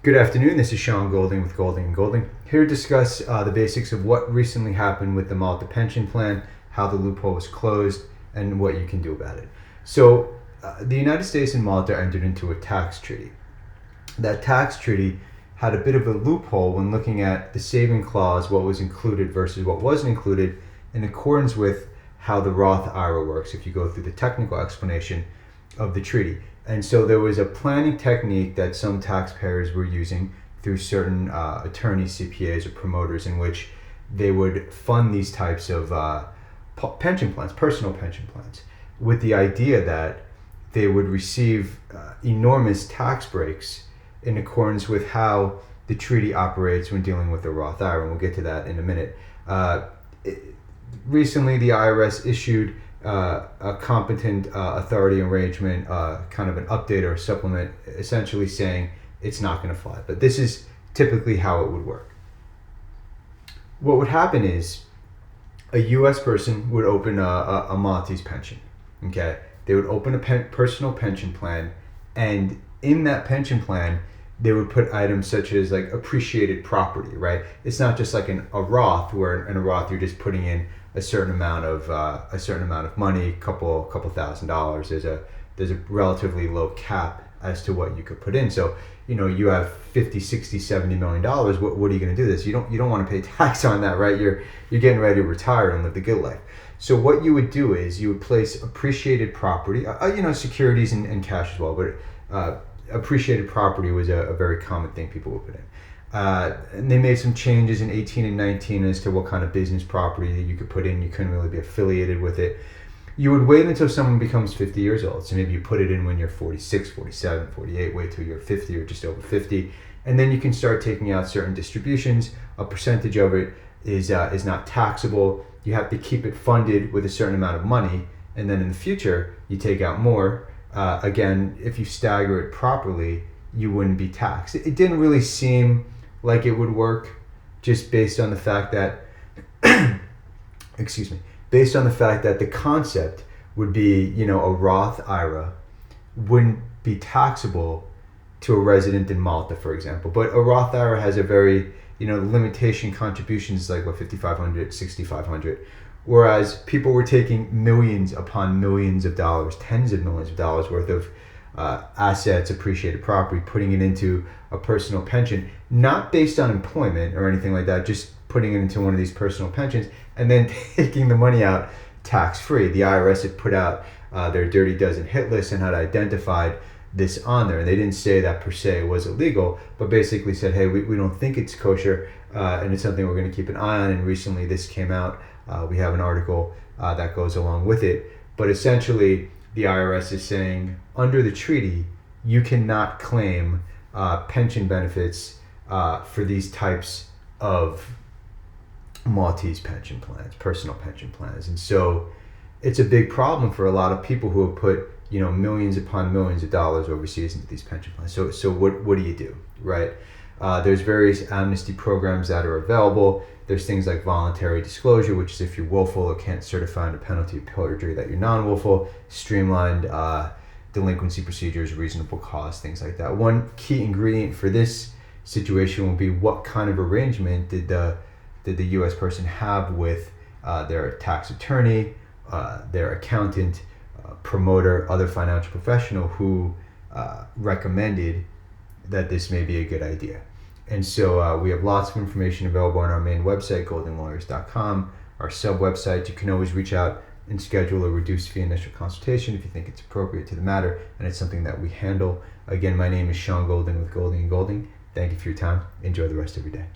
Good afternoon, this is Sean Golding with Golding & Golding, here to discuss the basics of what recently happened with the Malta Pension Plan, how the loophole was closed, and what you can do about it. So, the United States and Malta entered into a tax treaty. That tax treaty had a bit of a loophole when looking at the saving clause, what was included versus what wasn't included, in accordance with how the Roth IRA works, if you go through the technical explanation of the treaty. And so there was a planning technique that some taxpayers were using through certain attorneys, CPAs, or promoters, in which they would fund these types of pension plans, personal pension plans, with the idea that they would receive enormous tax breaks in accordance with how the treaty operates when dealing with the Roth IRA, and we'll get to that in a minute. Recently, the IRS issued a competent authority arrangement, kind of an update or a supplement, essentially saying it's not going to fly. But this is typically how it would work. What would happen is a U.S. person would open a Maltese pension. Okay, they would open a personal pension plan, and in that pension plan, they would put items such as like appreciated property. Right? It's not just like a Roth, where in a Roth you're just putting in a certain amount of money, couple $1,000s. There's a relatively low cap as to what you could put in. So you have 50, 60, 70 million dollars. What are you going to do this? You don't want to pay tax on that, right? You're getting ready to retire and live the good life. So what you would do is you would place appreciated property, securities and cash as well, but appreciated property was a very common thing people would put in. And they made some changes in 18 and 19 as to what kind of business property that you could put in. You couldn't really be affiliated with it. You would wait until someone becomes 50 years old. So maybe you put it in when you're 46, 47, 48, wait till you're 50 or just over 50. And then you can start taking out certain distributions. A percentage of it is not taxable. You have to keep it funded with a certain amount of money. And then in the future, you take out more. Again, if you stagger it properly, you wouldn't be taxed. It didn't really seem like it would work, just based on the fact that based on the fact that the concept would be, a Roth IRA wouldn't be taxable to a resident in Malta, for example. But a Roth IRA has a very, limitation contributions like $5,500, $6,500, whereas people were taking millions upon millions of dollars, tens of millions of dollars worth of assets, appreciated property, putting it into a personal pension, not based on employment or anything like that, just putting it into one of these personal pensions and then taking the money out tax-free. The IRS had put out their Dirty Dozen hit list and had identified this on there. And they didn't say that per se was illegal, but basically said, hey, we don't think it's kosher, and it's something we're going to keep an eye on. And recently this came out. We have an article that goes along with it. But essentially, the IRS is saying, under the treaty, you cannot claim pension benefits for these types of Maltese pension plans, personal pension plans. And so it's a big problem for a lot of people who have put millions upon millions of dollars overseas into these pension plans. So what do you do, right? There's various amnesty programs that are available. There's things like voluntary disclosure, which is if you're willful or can't certify under penalty of perjury that you're non-willful. Streamlined delinquency procedures, reasonable cost, things like that. One key ingredient for this situation will be what kind of arrangement did the U.S. person have with their tax attorney, their accountant, promoter, other financial professional who recommended that this may be a good idea. And so we have lots of information available on our main website, goldenlawyers.com, our sub-website. You can always reach out and schedule a reduced fee initial consultation if you think it's appropriate to the matter and it's something that we handle. Again, my name is Sean Golding with Golding & Golding. Thank you for your time. Enjoy the rest of your day.